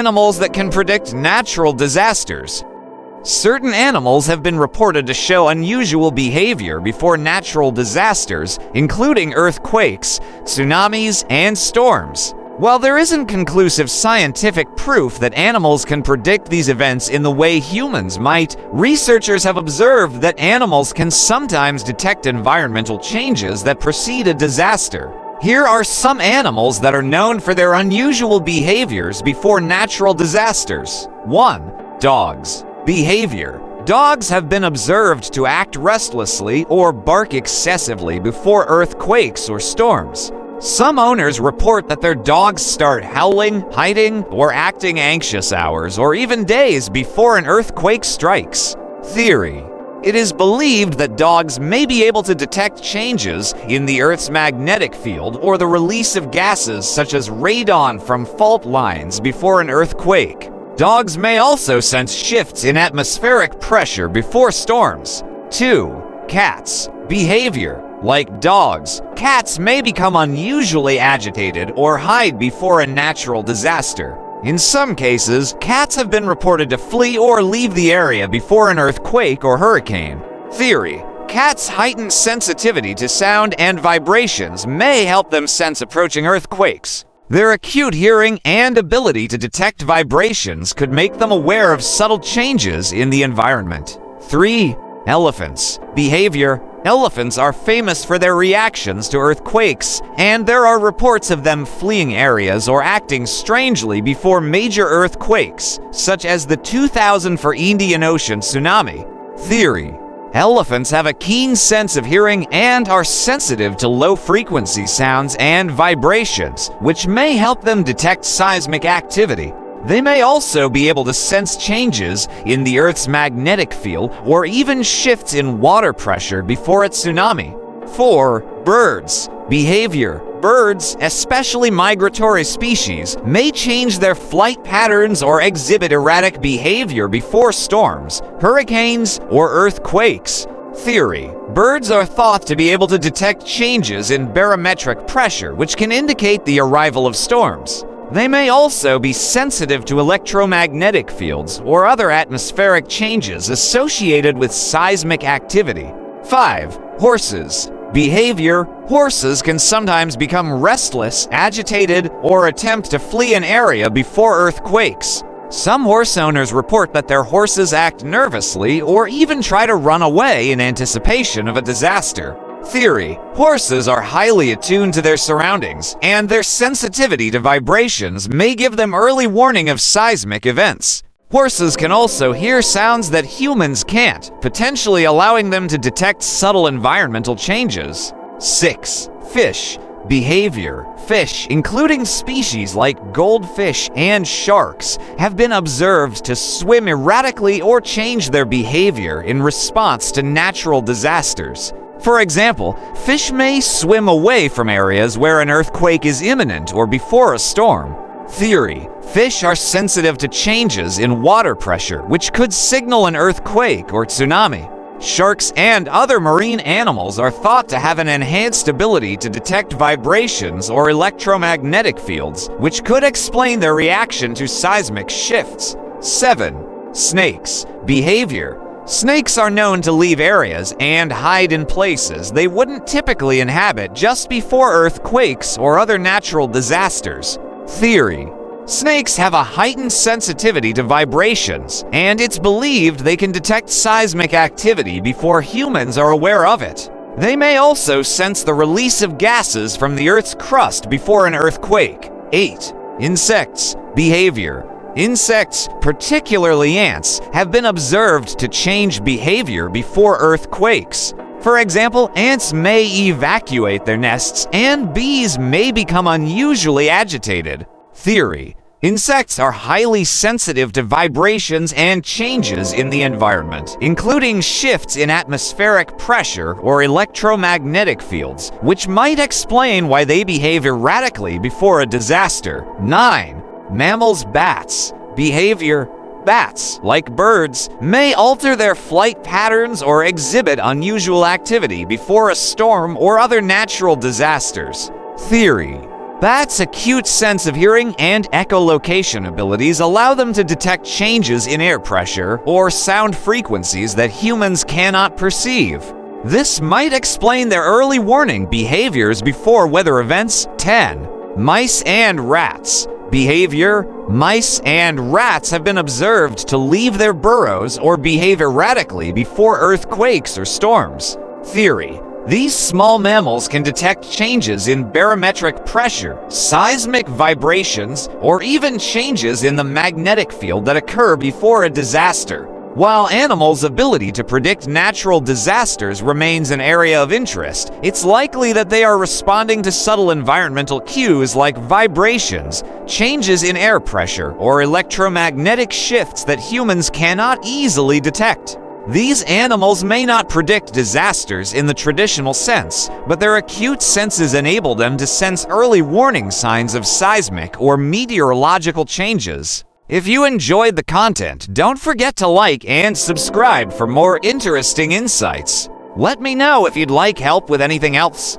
Animals that can predict natural disasters. Certain animals have been reported to show unusual behavior before natural disasters, including earthquakes, tsunamis, and storms. While there isn't conclusive scientific proof that animals can predict these events in the way humans might, researchers have observed that animals can sometimes detect environmental changes that precede a disaster. Here are some animals that are known for their unusual behaviors before natural disasters. 1. Dogs. Behavior. Dogs have been observed to act restlessly or bark excessively before earthquakes or storms. Some owners report that their dogs start howling, hiding, or acting anxious hours or even days before an earthquake strikes. Theory. It is believed that dogs may be able to detect changes in the Earth's magnetic field or the release of gases such as radon from fault lines before an earthquake. Dogs may also sense shifts in atmospheric pressure before storms. 2. Cats. Behavior. Like dogs, cats may become unusually agitated or hide before a natural disaster. In some cases, cats have been reported to flee or leave the area before an earthquake or hurricane. Theory. Cats' heightened sensitivity to sound and vibrations may help them sense approaching earthquakes. Their acute hearing and ability to detect vibrations could make them aware of subtle changes in the environment. 3. Elephants. Behavior. Elephants are famous for their reactions to earthquakes, and there are reports of them fleeing areas or acting strangely before major earthquakes, such as the 2004 Indian Ocean tsunami. Theory. Elephants have a keen sense of hearing and are sensitive to low-frequency sounds and vibrations, which may help them detect seismic activity. They may also be able to sense changes in the Earth's magnetic field or even shifts in water pressure before a tsunami. 4. Birds. Behavior. Birds, especially migratory species, may change their flight patterns or exhibit erratic behavior before storms, hurricanes, or earthquakes. Theory. Birds are thought to be able to detect changes in barometric pressure, which can indicate the arrival of storms. They may also be sensitive to electromagnetic fields or other atmospheric changes associated with seismic activity. 5. Horses. Behavior. Horses can sometimes become restless, agitated, or attempt to flee an area before earthquakes. Some horse owners report that their horses act nervously or even try to run away in anticipation of a disaster. Theory. Horses are highly attuned to their surroundings, and their sensitivity to vibrations may give them early warning of seismic events. Horses can also hear sounds that humans can't, potentially allowing them to detect subtle environmental changes. 6. Fish. Behavior. Fish, including species like goldfish and sharks, have been observed to swim erratically or change their behavior in response to natural disasters. For example, fish may swim away from areas where an earthquake is imminent or before a storm. Theory. Fish are sensitive to changes in water pressure, which could signal an earthquake or tsunami. Sharks and other marine animals are thought to have an enhanced ability to detect vibrations or electromagnetic fields, which could explain their reaction to seismic shifts. 7. Snakes. Behavior. Snakes are known to leave areas and hide in places they wouldn't typically inhabit just before earthquakes or other natural disasters. Theory. Snakes have a heightened sensitivity to vibrations, and it's believed they can detect seismic activity before humans are aware of it. They may also sense the release of gases from the Earth's crust before an earthquake. 8. Insects. Behavior. Insects, particularly ants, have been observed to change behavior before earthquakes. For example, ants may evacuate their nests, and bees may become unusually agitated. Theory. Insects are highly sensitive to vibrations and changes in the environment, including shifts in atmospheric pressure or electromagnetic fields, which might explain why they behave erratically before a disaster. 9. Mammals. Bats. Behavior. Bats, like birds, may alter their flight patterns or exhibit unusual activity before a storm or other natural disasters. Theory. Bats' acute sense of hearing and echolocation abilities allow them to detect changes in air pressure or sound frequencies that humans cannot perceive. This might explain their early warning behaviors before weather events. 10. Mice and rats. Behavior. Mice and rats have been observed to leave their burrows or behave erratically before earthquakes or storms. Theory. These small mammals can detect changes in barometric pressure, seismic vibrations, or even changes in the magnetic field that occur before a disaster. While animals' ability to predict natural disasters remains an area of interest, it's likely that they are responding to subtle environmental cues like vibrations, changes in air pressure, or electromagnetic shifts that humans cannot easily detect. These animals may not predict disasters in the traditional sense, but their acute senses enable them to sense early warning signs of seismic or meteorological changes. If you enjoyed the content, don't forget to like and subscribe for more interesting insights. Let me know if you'd like help with anything else.